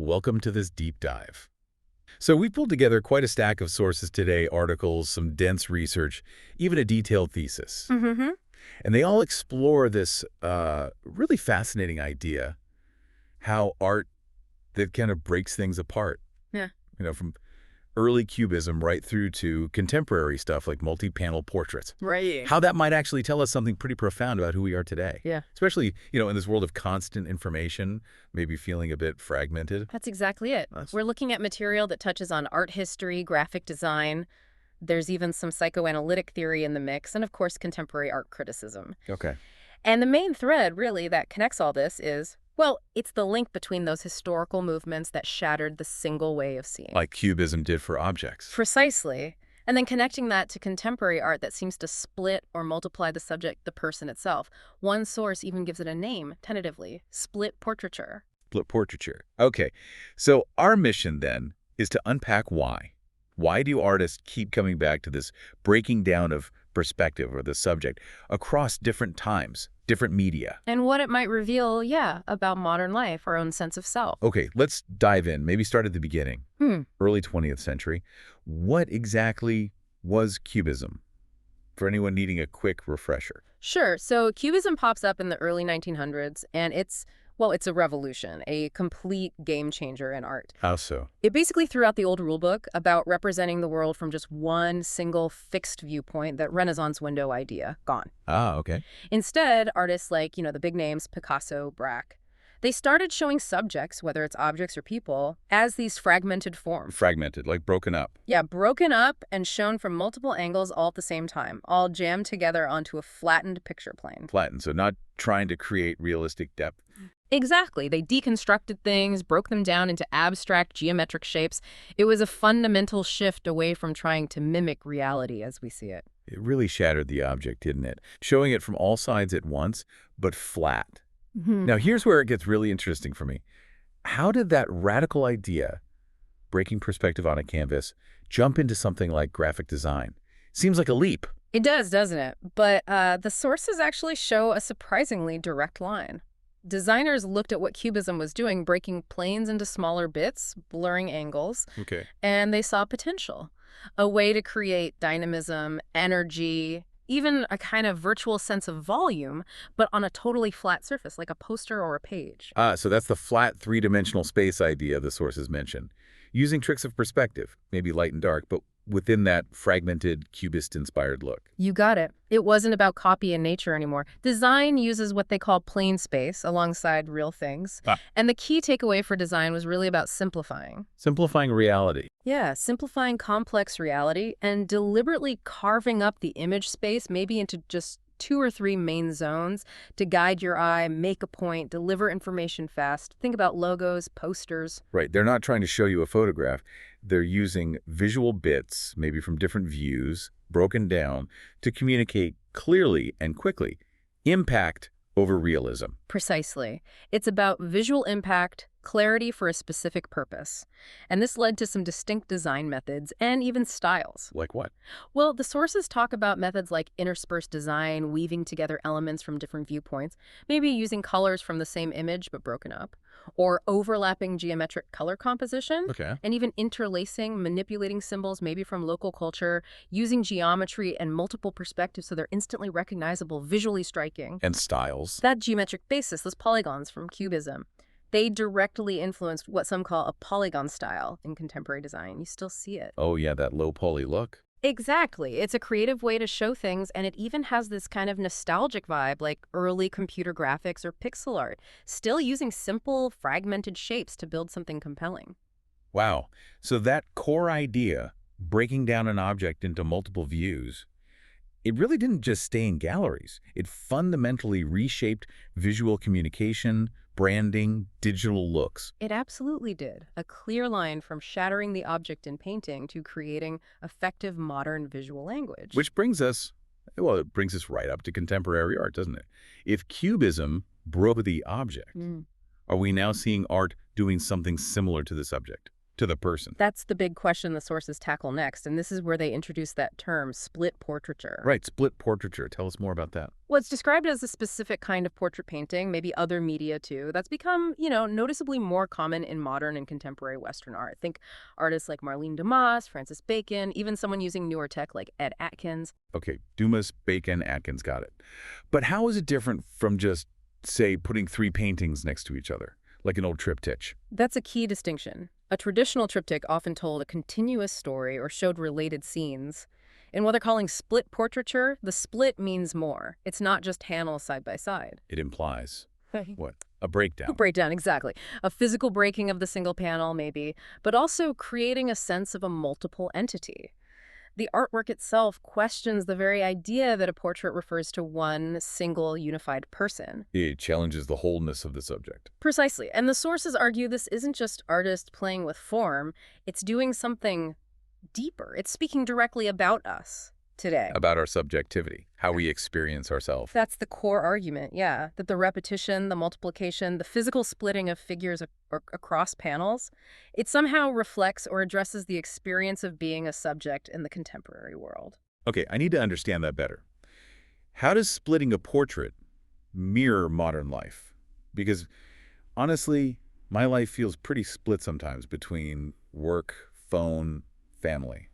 welcome to this deep dive. So we pulled together quite a stack of sources today, articles, some dense research, even a detailed thesis. Mm-hmm. And they all explore this really fascinating idea, how art that kind of breaks things apart. Yeah. From early Cubism right through to contemporary stuff like multi-panel portraits. Right. How that might actually tell us something pretty profound about who we are today. Yeah. Especially, in this world of constant information, maybe feeling a bit fragmented. That's exactly it. We're looking at material that touches on art history, graphic design. There's even some psychoanalytic theory in the mix, and of course, contemporary art criticism. Okay. And the main thread, really, that connects all this is, well, it's the link between those historical movements that shattered the single way of seeing. Like Cubism did for objects. Precisely. And then connecting that to contemporary art that seems to split or multiply the subject, the person itself. One source even gives it a name, tentatively, split portraiture. Split portraiture. Okay. So our mission then is to unpack why. Why do artists keep coming back to this breaking down of perspective or the subject across different times, different media? And what it might reveal, about modern life, our own sense of self. Okay, let's dive in. Maybe start at the beginning. Early 20th century. What exactly was Cubism? For anyone needing a quick refresher. Sure. So Cubism pops up in the early 1900s, and it's a revolution, a complete game changer in art. How so? It basically threw out the old rulebook about representing the world from just one single fixed viewpoint, that Renaissance window idea, gone. Ah, okay. Instead, artists like, the big names, Picasso, Braque, they started showing subjects, whether it's objects or people, as these fragmented forms. Fragmented, like broken up. Yeah, broken up and shown from multiple angles all at the same time, all jammed together onto a flattened picture plane. Flattened, so not trying to create realistic depth. Exactly. They deconstructed things, broke them down into abstract geometric shapes. It was a fundamental shift away from trying to mimic reality as we see it. It really shattered the object, didn't it? Showing it from all sides at once, but flat. Now, here's where it gets really interesting for me. How did that radical idea, breaking perspective on a canvas, jump into something like graphic design? Seems like a leap. It does, doesn't it? But the sources actually show a surprisingly direct line. Designers looked at what Cubism was doing, breaking planes into smaller bits, blurring angles, and they saw potential. A way to create dynamism, energy, even a kind of virtual sense of volume, but on a totally flat surface, like a poster or a page. So that's the flat three-dimensional space idea the sources mention. Using tricks of perspective, maybe light and dark, but within that fragmented, Cubist-inspired look. You got it. It wasn't about copy in nature anymore. Design uses what they call plane space alongside real things. And the key takeaway for design was really about simplifying. Simplifying reality. Yeah, simplifying complex reality and deliberately carving up the image space maybe into just 2 or 3 main zones to guide your eye, make a point, deliver information fast. Think about logos, posters. Right. They're not trying to show you a photograph. They're using visual bits, maybe from different views, broken down, to communicate clearly and quickly. Impact over realism. Precisely. It's about visual impact, clarity for a specific purpose. And this led to some distinct design methods and even styles. Like what? Well, the sources talk about methods like interspersed design, weaving together elements from different viewpoints, maybe using colors from the same image but broken up, or overlapping geometric color composition, and even interlacing, manipulating symbols maybe from local culture, using geometry and multiple perspectives so they're instantly recognizable, visually striking. And styles. That geometric basis, those polygons from Cubism, they directly influenced what some call a polygon style in contemporary design. You still see it. Oh yeah, that low poly look. Exactly. It's a creative way to show things, and it even has this kind of nostalgic vibe like early computer graphics or pixel art, still using simple, fragmented shapes to build something compelling. Wow. So that core idea, breaking down an object into multiple views, it really didn't just stay in galleries. It fundamentally reshaped visual communication, branding, digital looks. It absolutely did. A clear line from shattering the object in painting to creating effective modern visual language. Which brings us, it brings us right up to contemporary art, doesn't it? If Cubism broke the object, are we now seeing art doing something similar to the subject? to the person. That's the big question the sources tackle next, and this is where they introduce that term, split portraiture. Right, split portraiture. Tell us more about that. Well, it's described as a specific kind of portrait painting, maybe other media too, that's become, noticeably more common in modern and contemporary Western art. Think artists like Marlene Dumas, Francis Bacon, even someone using newer tech like Ed Atkins. Okay, Dumas, Bacon, Atkins, got it. But how is it different from just, say, putting 3 paintings next to each other, like an old triptych? That's a key distinction. A traditional triptych often told a continuous story or showed related scenes. In what they're calling split portraiture, the split means more. It's not just panels side by side. It implies, what, a breakdown? A breakdown, exactly. A physical breaking of the single panel, maybe, but also creating a sense of a multiple entity. The artwork itself questions the very idea that a portrait refers to one single unified person. It challenges the wholeness of the subject. Precisely. And the sources argue this isn't just artists playing with form, it's doing something deeper. It's speaking directly about us today. About our subjectivity, how we experience ourselves. That's the core argument, yeah. That the repetition, the multiplication, the physical splitting of figures across panels, it somehow reflects or addresses the experience of being a subject in the contemporary world. Okay, I need to understand that better. How does splitting a portrait mirror modern life? Because honestly, my life feels pretty split sometimes between work, phone, family.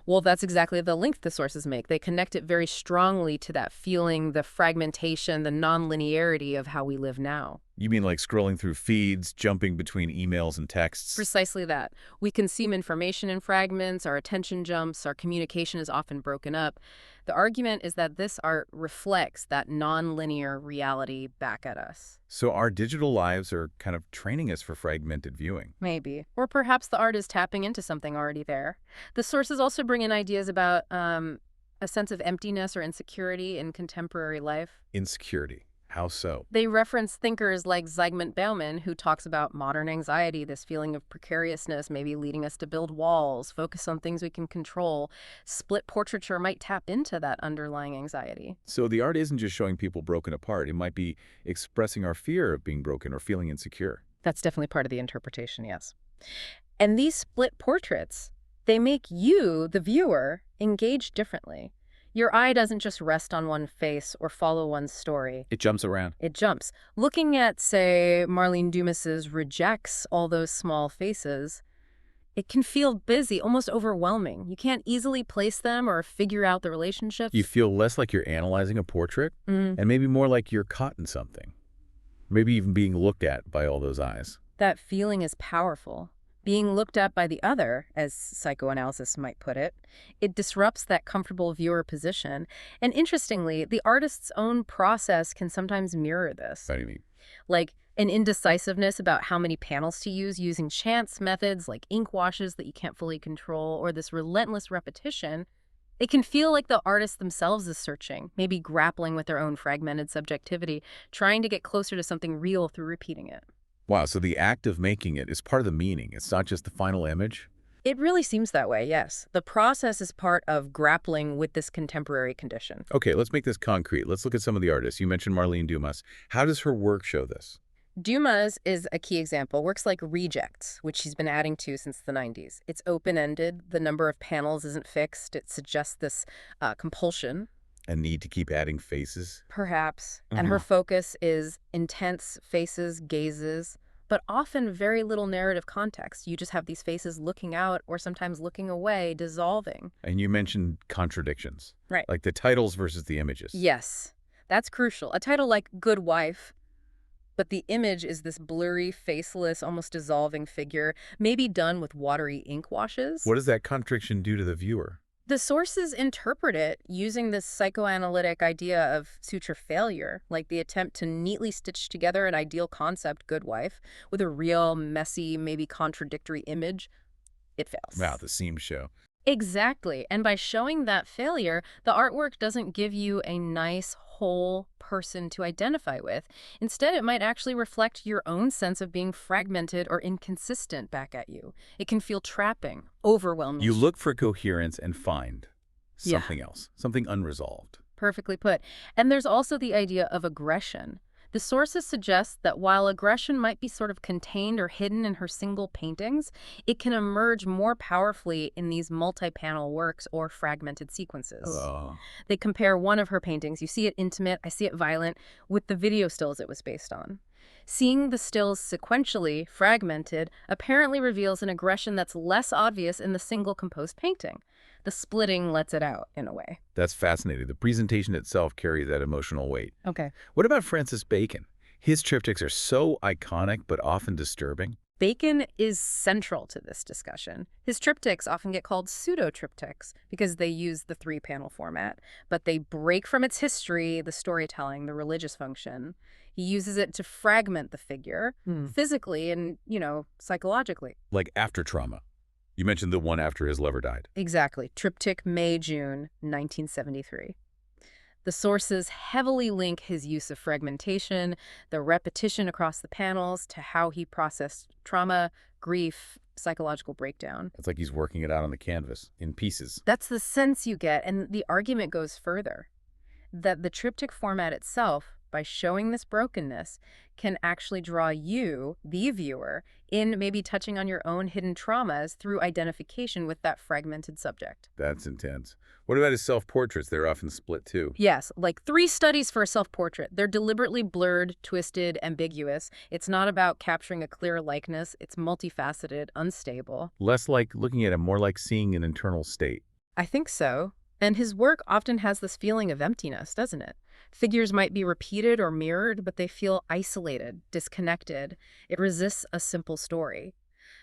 Well, that's exactly the link the sources make. They connect it very strongly to that feeling, the fragmentation, the nonlinearity of how we live now. You mean like scrolling through feeds, jumping between emails and texts? Precisely that. We consume information in fragments, our attention jumps, our communication is often broken up. The argument is that this art reflects that nonlinear reality back at us. So our digital lives are kind of training us for fragmented viewing. Maybe. Or perhaps the art is tapping into something already there. The sources also bring in ideas about a sense of emptiness or insecurity in contemporary life. Insecurity. How so? They reference thinkers like Zygmunt Bauman, who talks about modern anxiety, this feeling of precariousness, maybe leading us to build walls, focus on things we can control. Split portraiture might tap into that underlying anxiety. So the art isn't just showing people broken apart. It might be expressing our fear of being broken or feeling insecure. That's definitely part of the interpretation, yes. And these split portraits, they make you, the viewer, engage differently. Your eye doesn't just rest on one face or follow one story. It jumps around. It jumps. Looking at, say, Marlene Dumas's rejects all those small faces, it can feel busy, almost overwhelming. You can't easily place them or figure out the relationships. You feel less like you're analyzing a portrait and maybe more like you're caught in something. Maybe even being looked at by all those eyes. That feeling is powerful. Being looked at by the other, as psychoanalysis might put it, it disrupts that comfortable viewer position. And interestingly, the artist's own process can sometimes mirror this. What do you mean? Like an indecisiveness about how many panels to use, using chance methods like ink washes that you can't fully control, or this relentless repetition. It can feel like the artist themselves is searching, maybe grappling with their own fragmented subjectivity, trying to get closer to something real through repeating it. Wow, so the act of making it is part of the meaning. It's not just the final image? It really seems that way, yes. The process is part of grappling with this contemporary condition. Okay, let's make this concrete. Let's look at some of the artists. You mentioned Marlene Dumas. How does her work show this? Dumas is a key example. Works like Rejects, which she's been adding to since the 90s. It's open-ended. The number of panels isn't fixed. It suggests this compulsion. A need to keep adding faces? Perhaps. And her focus is intense faces, gazes, but often very little narrative context. You just have these faces looking out or sometimes looking away, dissolving. And you mentioned contradictions. Right. Like the titles versus the images. Yes, that's crucial. A title like Good Wife, but the image is this blurry, faceless, almost dissolving figure, maybe done with watery ink washes. What does that contradiction do to the viewer? The sources interpret it using this psychoanalytic idea of suture failure, like the attempt to neatly stitch together an ideal concept, good wife, with a real, messy, maybe contradictory image. It fails. Wow, the seam show. Exactly. And by showing that failure, the artwork doesn't give you a nice, whole person to identify with. Instead, it might actually reflect your own sense of being fragmented or inconsistent back at you. It can feel trapping, overwhelming. You look for coherence and find something else, something unresolved. Perfectly put. And there's also the idea of aggression. The sources suggest that while aggression might be sort of contained or hidden in her single paintings, it can emerge more powerfully in these multi-panel works or fragmented sequences. Oh. They compare one of her paintings, you see it intimate, I see it violent, with the video stills it was based on. Seeing the stills sequentially, fragmented, apparently reveals an aggression that's less obvious in the single composed painting. The splitting lets it out, in a way. That's fascinating. The presentation itself carries that emotional weight. Okay. What about Francis Bacon? His triptychs are so iconic but often disturbing. Bacon is central to this discussion. His triptychs often get called pseudo-triptychs because they use the three-panel format, but they break from its history, the storytelling, the religious function. He uses it to fragment the figure, physically and, psychologically. Like after trauma. You mentioned the one after his lover died. Exactly. Triptych May-June, 1973. The sources heavily link his use of fragmentation, the repetition across the panels, to how he processed trauma, grief, psychological breakdown. It's like he's working it out on the canvas, in pieces. That's the sense you get, and the argument goes further. That the triptych format itself, by showing this brokenness, can actually draw you, the viewer, in maybe touching on your own hidden traumas through identification with that fragmented subject. That's intense. What about his self-portraits? They're often split too. Yes, like 3 studies for a self-portrait. They're deliberately blurred, twisted, ambiguous. It's not about capturing a clear likeness. It's multifaceted, unstable. Less like looking at him, more like seeing an internal state. I think so. And his work often has this feeling of emptiness, doesn't it? Figures might be repeated or mirrored, but they feel isolated, disconnected. It resists a simple story.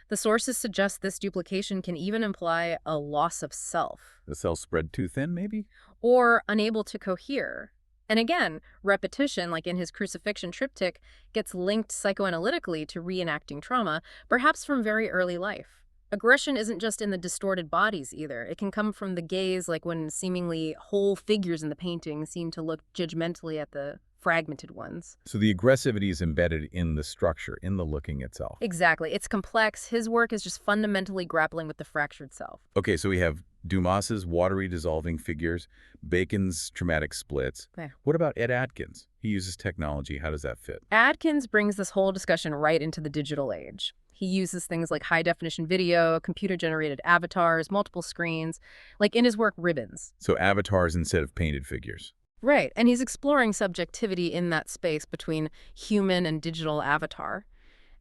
The sources suggest this duplication can even imply a loss of self. The cells spread too thin, maybe? Or unable to cohere. And again, repetition, like in his crucifixion triptych, gets linked psychoanalytically to reenacting trauma, perhaps from very early life. Aggression isn't just in the distorted bodies either. It can come from the gaze, like when seemingly whole figures in the painting seem to look judgmentally at the fragmented ones. So the aggressivity is embedded in the structure, in the looking itself. Exactly. It's complex. His work is just fundamentally grappling with the fractured self. Okay, so we have Dumas's watery dissolving figures, Bacon's traumatic splits. Okay. What about Ed Atkins? He uses technology. How does that fit? Atkins brings this whole discussion right into the digital age. He uses things like high-definition video, computer-generated avatars, multiple screens, like in his work Ribbons. So avatars instead of painted figures. Right, and he's exploring subjectivity in that space between human and digital avatar,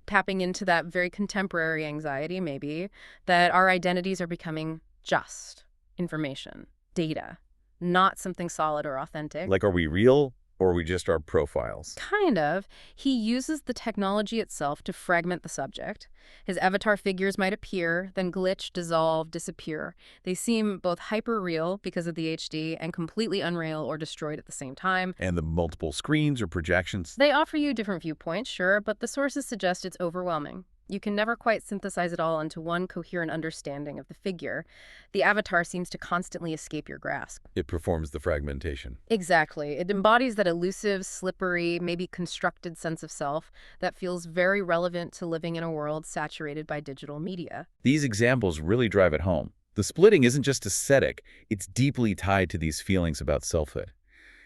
tapping into that very contemporary anxiety, maybe, that our identities are becoming just information, data, not something solid or authentic. Like, are we real? Or are we just our profiles? Kind of. He uses the technology itself to fragment the subject. His avatar figures might appear, then glitch, dissolve, disappear. They seem both hyper-real because of the HD and completely unreal or destroyed at the same time. And the multiple screens or projections? They offer you different viewpoints, sure, but the sources suggest it's overwhelming. You can never quite synthesize it all into one coherent understanding of the figure. The avatar seems to constantly escape your grasp. It performs the fragmentation. Exactly. It embodies that elusive, slippery, maybe constructed sense of self that feels very relevant to living in a world saturated by digital media. These examples really drive it home. The splitting isn't just aesthetic, it's deeply tied to these feelings about selfhood.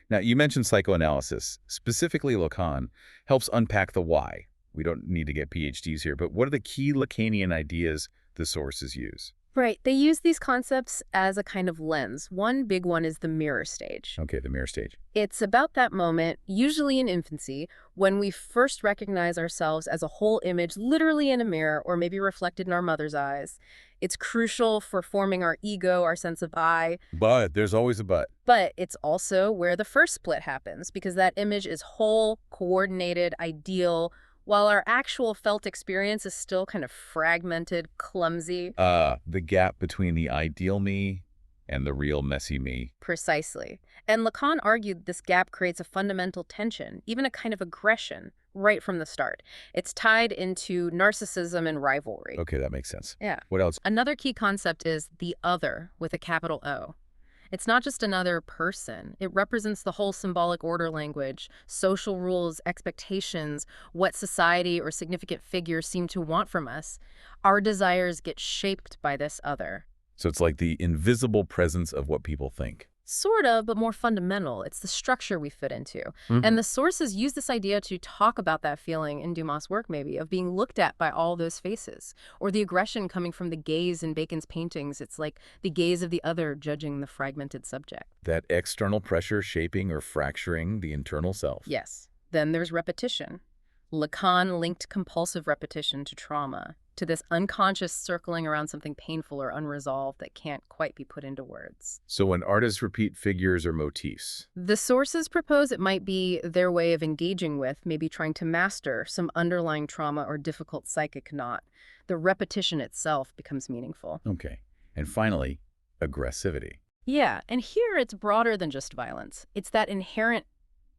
Now, you mentioned psychoanalysis. Specifically, Lacan helps unpack the why. We don't need to get PhDs here, but what are the key Lacanian ideas the sources use? Right. They use these concepts as a kind of lens. One big one is the mirror stage. Okay, the mirror stage. It's about that moment, usually in infancy, when we first recognize ourselves as a whole image, literally in a mirror, or maybe reflected in our mother's eyes. It's crucial for forming our ego, our sense of I. But there's always a but. But it's also where the first split happens, because that image is whole, coordinated, ideal, while our actual felt experience is still kind of fragmented, clumsy. The gap between the ideal me and the real messy me. Precisely. And Lacan argued this gap creates a fundamental tension, even a kind of aggression, right from the start. It's tied into narcissism and rivalry. Okay, that makes sense. Yeah. What else? Another key concept is the other with a capital O. It's not just another person. It represents the whole symbolic order language, social rules, expectations, what society or significant figures seem to want from us. Our desires get shaped by this other. So it's like the invisible presence of what people think. Sort of, but more fundamental. It's the structure we fit into. Hmm. And the sources use this idea to talk about that feeling in Dumas' work, maybe, of being looked at by all those faces. Or the aggression coming from the gaze in Bacon's paintings. It's like the gaze of the other judging the fragmented subject. That external pressure shaping or fracturing the internal self. Yes. Then there's repetition. Lacan linked compulsive repetition to trauma, to this unconscious circling around something painful or unresolved that can't quite be put into words. So when artists repeat figures or motifs. The sources propose it might be their way of engaging with, maybe trying to master, some underlying trauma or difficult psychic knot. The repetition itself becomes meaningful. Okay. And finally, aggressivity. Yeah, and here it's broader than just violence. It's that inherent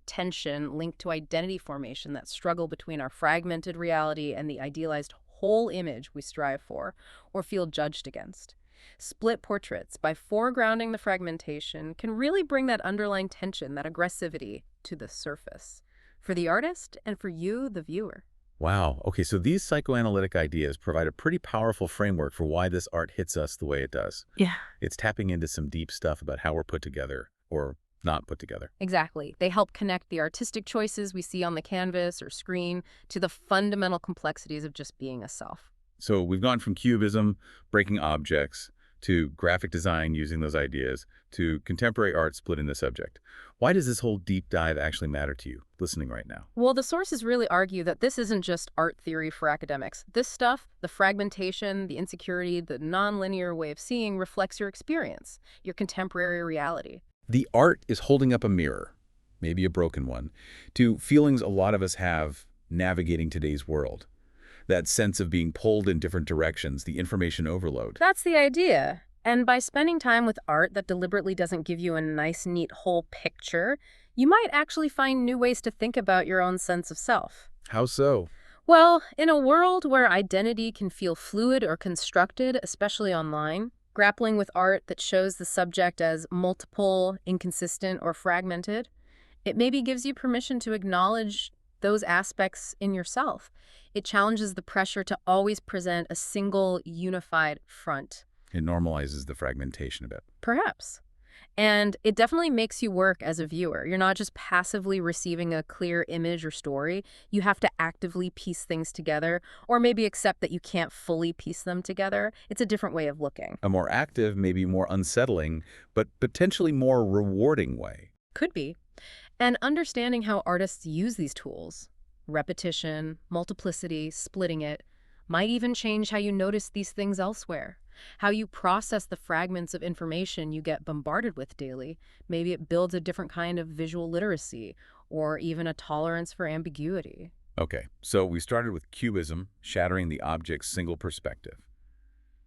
tension linked to identity formation, that struggle between our fragmented reality and the idealized whole image we strive for or feel judged against. Split portraits, by foregrounding the fragmentation, can really bring that underlying tension, that aggressivity, to the surface. For the artist and for you, the viewer. Wow. Okay, so these psychoanalytic ideas provide a pretty powerful framework for why this art hits us the way it does. Yeah. It's tapping into some deep stuff about how we're put together or not put together. Exactly. They help connect the artistic choices we see on the canvas or screen to the fundamental complexities of just being a self. So we've gone from Cubism, breaking objects, to graphic design using those ideas, to contemporary art splitting the subject. Why does this whole deep dive actually matter to you, listening right now? Well, the sources really argue that this isn't just art theory for academics. This stuff, the fragmentation, the insecurity, the nonlinear way of seeing, reflects your experience, your contemporary reality. The art is holding up a mirror, maybe a broken one, to feelings a lot of us have navigating today's world. That sense of being pulled in different directions, the information overload. That's the idea. And by spending time with art that deliberately doesn't give you a nice, neat whole picture, you might actually find new ways to think about your own sense of self. How so? Well, in a world where identity can feel fluid or constructed, especially online, grappling with art that shows the subject as multiple, inconsistent, or fragmented, it maybe gives you permission to acknowledge those aspects in yourself. It challenges the pressure to always present a single, unified front. It normalizes the fragmentation a bit. Perhaps. And it definitely makes you work as a viewer. You're not just passively receiving a clear image or story. You have to actively piece things together, or maybe accept that you can't fully piece them together. It's a different way of looking. A more active, maybe more unsettling, but potentially more rewarding way. Could be. And understanding how artists use these tools, repetition, multiplicity, splitting it, might even change how you notice these things elsewhere. How you process the fragments of information you get bombarded with daily. Maybe it builds a different kind of visual literacy, or even a tolerance for ambiguity. Okay, so we started with Cubism, shattering the object's single perspective.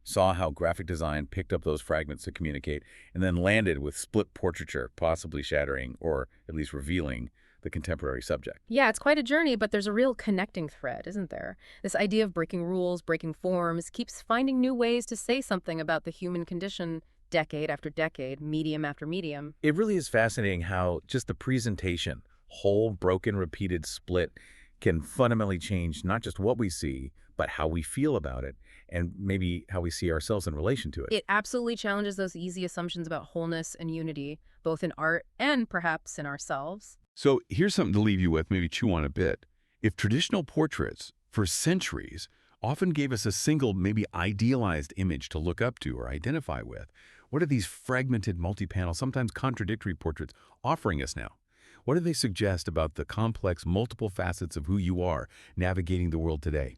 Saw how graphic design picked up those fragments to communicate, and then landed with split portraiture, possibly shattering, or at least revealing, the contemporary subject. Yeah, it's quite a journey, but there's a real connecting thread, isn't there? This idea of breaking rules, breaking forms, keeps finding new ways to say something about the human condition decade after decade, medium after medium. It really is fascinating how just the presentation, whole, broken, repeated split, can fundamentally change not just what we see, but how we feel about it, and maybe how we see ourselves in relation to it. It absolutely challenges those easy assumptions about wholeness and unity, both in art and perhaps in ourselves. So here's something to leave you with, maybe chew on a bit. If traditional portraits, for centuries, often gave us a single, maybe idealized image to look up to or identify with, what are these fragmented, multi-panel, sometimes contradictory portraits offering us now? What do they suggest about the complex, multiple facets of who you are navigating the world today?